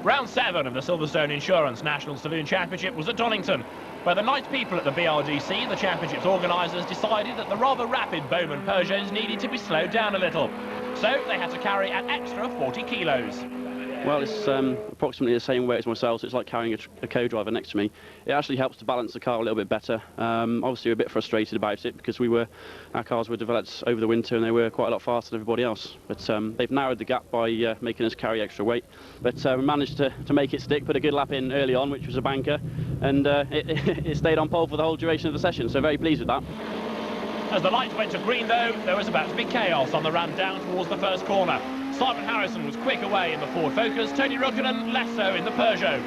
Round 7 of the Silverstone Insurance National Saloon Championship was at Donington, where the nice people at the BRDC, the championship's organisers, decided that the rather rapid Bowman Peugeots needed to be slowed down a little. So they had to carry an extra 40 kilos. Well, it's approximately the same weight as myself, so it's like carrying a co-driver next to me. It actually helps to balance the car a little bit better. Obviously, we're a bit frustrated about it because our cars were developed over the winter and they were quite a lot faster than everybody else. But they've narrowed the gap by making us carry extra weight. But we managed to make it stick, put a good lap in early on, which was a banker, and it stayed on pole for the whole duration of the session, so very pleased with that. As the lights went to green, though, there was about to be chaos on the run down towards the first corner. Simon Harrison was quick away in the Ford Focus, Tony Rukkinen less so in the Peugeot.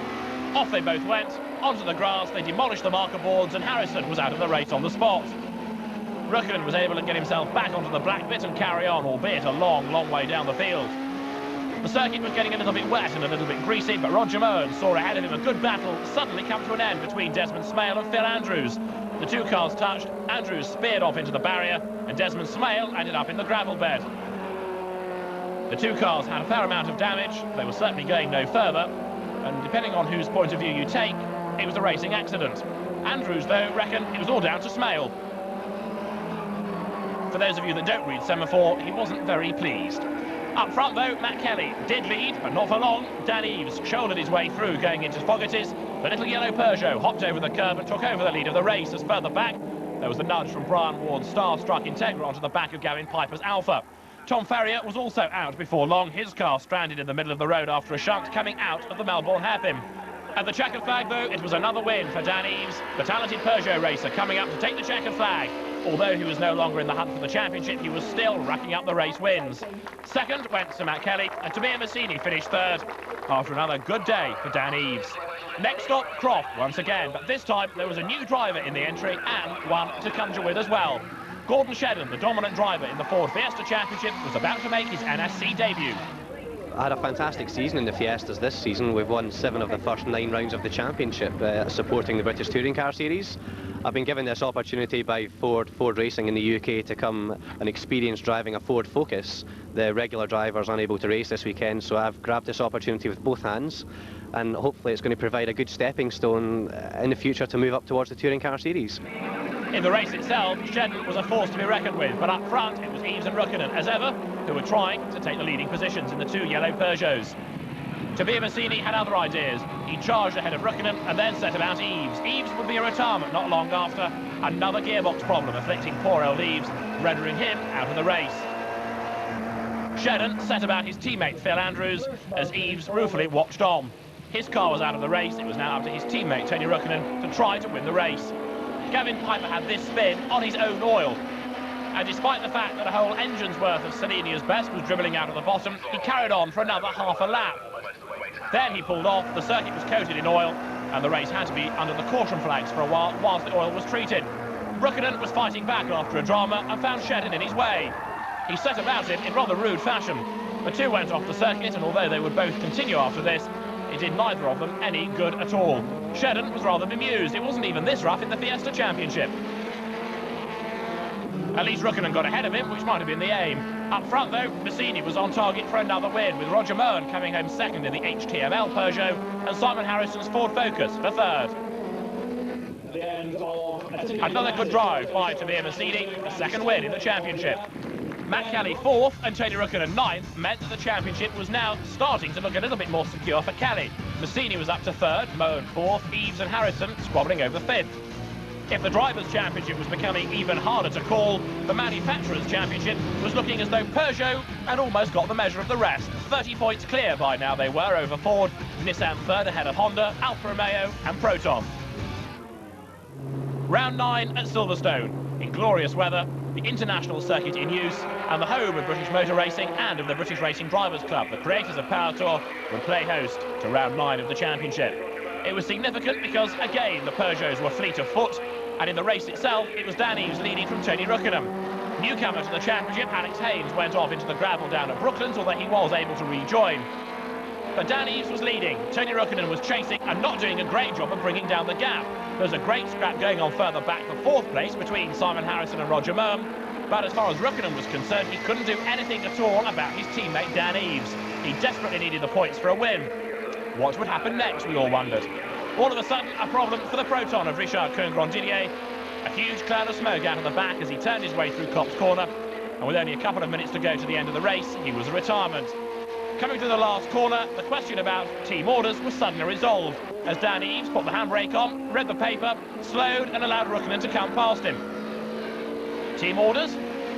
Off they both went, onto the grass, they demolished the marker boards, and Harrison was out of the race on the spot. Rukkinen was able to get himself back onto the black bit and carry on, albeit a long, long way down the field. The circuit was getting a little bit wet and a little bit greasy, but Roger Moen saw ahead of him a good battle suddenly come to an end between Desmond Smale and Phil Andrews. The two cars touched, Andrews speared off into the barrier, and Desmond Smale ended up in the gravel bed. The two cars had a fair amount of damage, they were certainly going no further, and depending on whose point of view you take, it was a racing accident. Andrews, though, reckoned it was all down to Smale. For those of you that don't read Semaphore, he wasn't very pleased. Up front, though, Matt Kelly did lead, but not for long. Dan Eves shouldered his way through going into Fogarty's. The little yellow Peugeot hopped over the curb and took over the lead of the race as further back there was the nudge from Brian Ward's star-struck Integra onto the back of Gavin Piper's Alpha. Tom Ferrier was also out before long, his car stranded in the middle of the road after a shunt coming out of the Melbourne hairpin. At the checkered flag, though, it was another win for Dan Eves, the talented Peugeot racer coming up to take the checkered flag. Although he was no longer in the hunt for the championship, he was still racking up the race wins. Second went to Matt Kelly, and Tamir Massini finished third, after another good day for Dan Eves. Next stop, Croft once again, but this time there was a new driver in the entry and one to conjure with as well. Gordon Shedden, the dominant driver in the Ford Fiesta Championship, was about to make his NSC debut. I had a fantastic season in the Fiestas this season. We've won 7 of the first 9 rounds of the championship, supporting the British Touring Car Series. I've been given this opportunity by Ford Racing in the UK to come and experience driving a Ford Focus. The regular drivers unable to race this weekend, so I've grabbed this opportunity with both hands, and hopefully it's going to provide a good stepping stone in the future to move up towards the Touring Car Series. In the race itself, Shedden was a force to be reckoned with, but up front it was Eves and Rukkinen, as ever, who were trying to take the leading positions in the 2 yellow Peugeots. Tamir Massini had other ideas. He charged ahead of Rukkinen and then set about Eves. Eves would be a retirement not long after, another gearbox problem afflicting poor old Eves, rendering him out of the race. Shedden set about his teammate Phil Andrews as Eves ruefully watched on. His car was out of the race, it was now up to his teammate Tony Rukkinen to try to win the race. Gavin Piper had this spin on his own oil, and despite the fact that a whole engine's worth of Salinia's best was dribbling out of the bottom, he carried on for another half a lap. Then he pulled off, the circuit was coated in oil, and the race had to be under the caution flags for a while whilst the oil was treated. Rukkinen was fighting back after a drama and found Shedden in his way. He set about it in rather rude fashion. The two went off the circuit, and although they would both continue after this, it did neither of them any good at all. Shedden was rather bemused. It wasn't even this rough in the Fiesta Championship. At least Rukkinen got ahead of him, which might have been the aim. Up front, though, Massini was on target for another win, with Roger Moen coming home second in the HTML Peugeot and Simon Harrison's Ford Focus for third. Another good drive by Tamir Massini, a second win in the championship. Matt Kelly fourth and Tony Rukkinen ninth meant that the championship was now starting to look a little bit more secure for Kelly. Massini was up to third, Moen fourth, Eves and Harrison squabbling over fifth. If the Drivers' Championship was becoming even harder to call, the Manufacturers' Championship was looking as though Peugeot had almost got the measure of the rest. 30 points clear by now they were over Ford, Nissan third ahead of Honda, Alfa Romeo and Proton. Round 9 at Silverstone. In glorious weather, the international circuit in use, and the home of British motor racing and of the British Racing Drivers Club, the creators of Power Tour, would play host to round 9 of the championship. It was significant because, again, the Peugeots were fleet of foot, and in the race itself, it was Dan Eves leading from Tony Rukkinen. Newcomer to the championship, Alex Haynes, went off into the gravel down at Brooklands, although he was able to rejoin. But Dan Eves was leading, Tony Rukkinen was chasing and not doing a great job of bringing down the gap. There was a great scrap going on further back for fourth place between Simon Harrison and Roger Moen, but as far as Rukkinen was concerned, he couldn't do anything at all about his teammate Dan Eves. He desperately needed the points for a win. What would happen next, we all wondered. All of a sudden, a problem for the Proton of Richard Coen-Grandidier. A huge cloud of smoke out of the back as he turned his way through Copse Corner. And with only a couple of minutes to go to the end of the race, he was a retirement. Coming to the last corner, the question about team orders was suddenly resolved, as Dan Eaves put the handbrake on, read the paper, slowed and allowed Rukkinen to come past him. Team orders?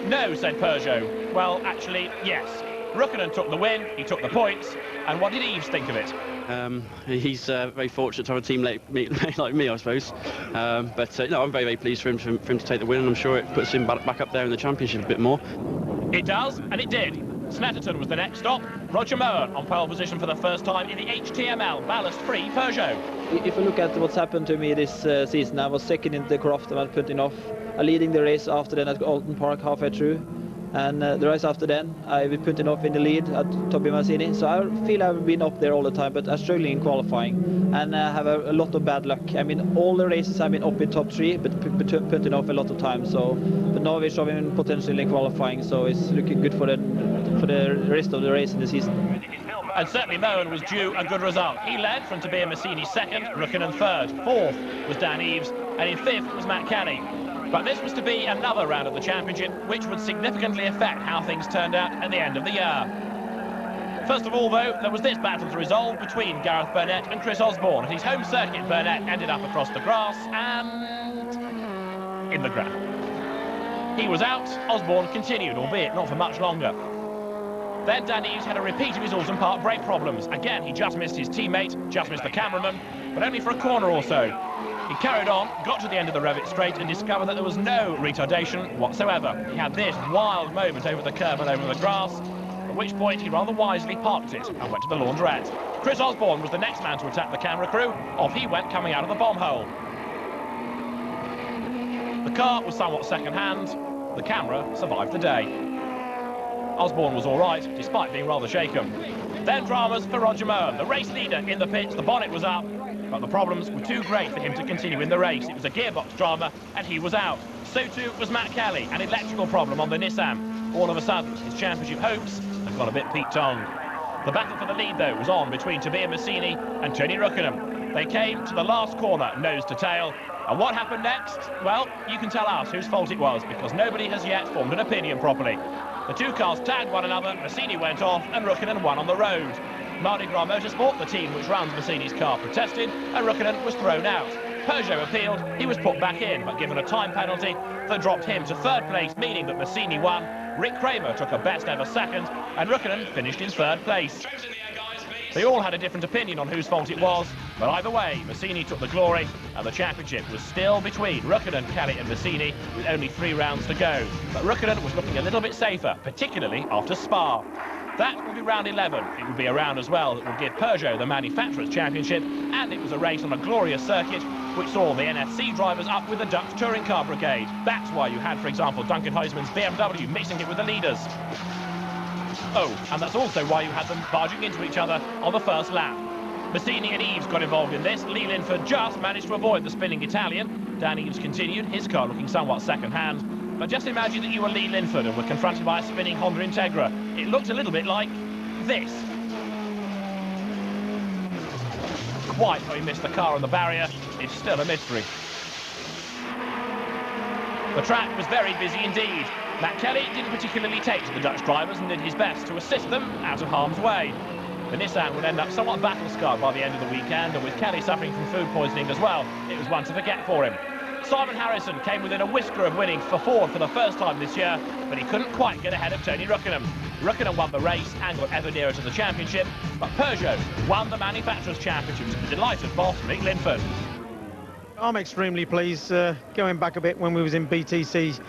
No, said Peugeot. Well, actually, yes. Rukkinen took the win, he took the points, and what did Eaves think of it? He's very fortunate to have a team like me, I suppose. No, I'm very, very pleased for him to take the win, and I'm sure it puts him back up there in the championship a bit more. It does, and it did. Snetterton was the next stop. Roger Moen on pole position for the first time in the HTML ballast-free Peugeot. If you look at what's happened to me this season, I was second in the Croft and I was putting off, leading the race after then at Donington Park halfway through. And the race after then, I was putting off in the lead at Toby Mazzini. So I feel I've been up there all the time, but I'm struggling in qualifying. And I have a lot of bad luck. I mean, all the races I've been up in top 3, but putting off a lot of time. But now we're showing potential in qualifying, so it's looking good for the rest of the race in the season. And certainly Moen was due a good result. He led from Tobias Mazzini second, Rukkinen third. Fourth was Dan Eaves, and in fifth was Matt Kelly. But this was to be another round of the championship, which would significantly affect how things turned out at the end of the year. First of all, though, there was this battle to resolve between Gareth Burnett and Chris Osborne. At his home circuit, Burnett ended up across the grass and in the ground. He was out, Osborne continued, albeit not for much longer. Then Dan Eaves had a repeat of his Alton Park brake problems. Again, he just missed his teammate, just missed the cameraman, but only for a corner or so. He carried on, got to the end of the Revit straight and discovered that there was no retardation whatsoever. He had this wild moment over the curb and over the grass, at which point he rather wisely parked it and went to the laundrette. Chris Osborne was the next man to attack the camera crew. Off he went, coming out of the bomb hole. The car was somewhat second-hand. The camera survived the day. Osborne was all right, despite being rather shaken. Then dramas for Roger Moen, the race leader in the pits. The bonnet was up, but the problems were too great for him to continue in the race. It was a gearbox drama, and he was out. So too was Matt Kelly, an electrical problem on the Nissan. All of a sudden, his championship hopes had got a bit peaked-tongued. The battle for the lead, though, was on between Tobias Mazzini and Tony Rukkinen. They came to the last corner, nose to tail. And what happened next? Well, you can tell us whose fault it was, because nobody has yet formed an opinion properly. The two cars tagged one another, Mazzini went off, and Rukkinen won on the road. Mardi Gras Motorsport, the team which runs Mazzini's car, protested, and Rukkinen was thrown out. Peugeot appealed, he was put back in, but given a time penalty that dropped him to third place, meaning that Mazzini won. Rick Kramer took a best ever second, and Rukkinen finished in third place. They all had a different opinion on whose fault it was, but either way, Mazzini took the glory, and the championship was still between Rukkinen, Kelly and Mazzini, with only 3 rounds to go. But Rukkinen was looking a little bit safer, particularly after Spa. That would be round 11. It would be a round as well that would give Peugeot the Manufacturers' Championship, and it was a race on a glorious circuit which saw the NFC drivers up with the Dutch touring car brigade. That's why you had, for example, Duncan Huysman's BMW mixing it with the leaders. Oh, and that's also why you had them barging into each other on the first lap. Mazzini and Eaves got involved in this. Lee Linford just managed to avoid the spinning Italian. Dan Eaves continued, his car looking somewhat second-hand. But just imagine that you were Lee Linford and were confronted by a spinning Honda Integra. It looked a little bit like this. Quite how he missed the car on the barrier is still a mystery. The track was very busy indeed. Matt Kelly didn't particularly take to the Dutch drivers and did his best to assist them out of harm's way. The Nissan would end up somewhat battle-scarred by the end of the weekend, and with Kelly suffering from food poisoning as well, it was one to forget for him. Simon Harrison came within a whisker of winning for Ford for the first time this year, but he couldn't quite get ahead of Tony Rukkinen. Rukkinen won the race and got ever nearer to the championship, but Peugeot won the Manufacturers' Championship to the delighted boss, Rick Linford. I'm extremely pleased. Going back a bit when we was in BTC,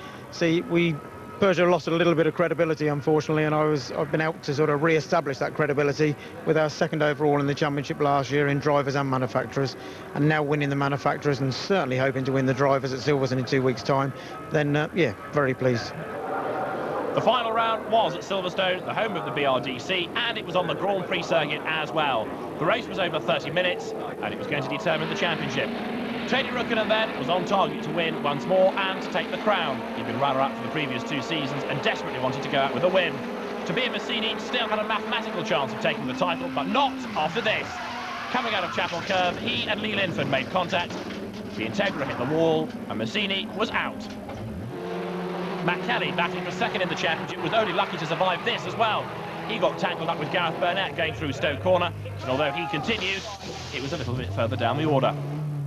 Peugeot lost a little bit of credibility, unfortunately, and I've been able to sort of re-establish that credibility with our second overall in the championship last year in drivers and manufacturers, and now winning the manufacturers and certainly hoping to win the drivers at Silverstone in 2 weeks' time. Then, yeah, very pleased. The final round was at Silverstone, the home of the BRDC, and it was on the Grand Prix circuit as well. The race was over 30 minutes, and it was going to determine the championship. Tony Rukkinen then was on target to win once more and to take the crown. He'd been runner-up for the previous 2 seasons and desperately wanted to go out with a win. Tobias Mazzini still had a mathematical chance of taking the title, but not after this. Coming out of Chapel Curve, he and Lee Linford made contact. The Integra hit the wall, and Massini was out. Matt Kelly, batting for second in the championship, was only lucky to survive this as well. He got tangled up with Gareth Burnett going through Stoke Corner, and although he continued, it was a little bit further down the order.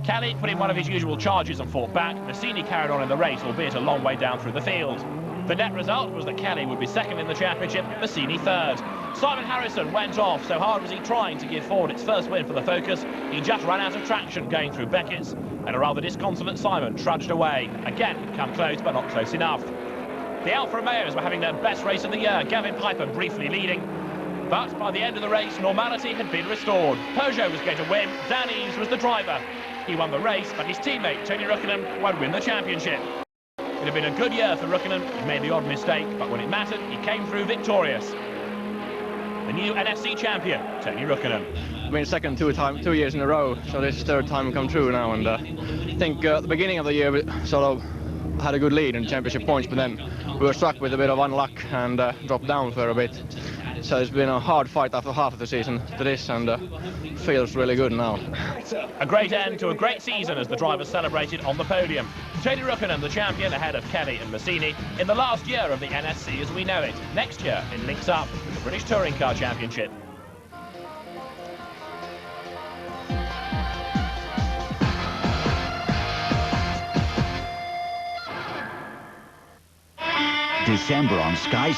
Kelly put in one of his usual charges and fought back. Massini carried on in the race, albeit a long way down through the field. The net result was that Kelly would be second in the championship, Massini third. Simon Harrison went off, so hard was he trying to give Ford its first win for the Focus, he just ran out of traction going through Beckett's, and a rather disconsolate Simon trudged away. Again, come close, but not close enough. The Alfa Romeos were having their best race of the year, Gavin Piper briefly leading. But by the end of the race, normality had been restored. Peugeot was going to win, Dan Eaves was the driver. He won the race, but his teammate, Tony Rukkinen, won't win the championship. It had been a good year for Rukkinen. He made the odd mistake, but when it mattered, he came through victorious. The new NSC champion, Tony Rukkinen. I've been second 2 years in a row, so this is third time come true now. And I think at the beginning of the year we sort of had a good lead in championship points, but then we were struck with a bit of unluck and dropped down for a bit. So it's been a hard fight after half of the season to this, and feels really good now. A great end to a great season as the drivers celebrated on the podium. Tony Rukkinen, the champion, ahead of Kelly and Massini in the last year of the NSC as we know it. Next year it links up with the British Touring Car Championship. December on Sky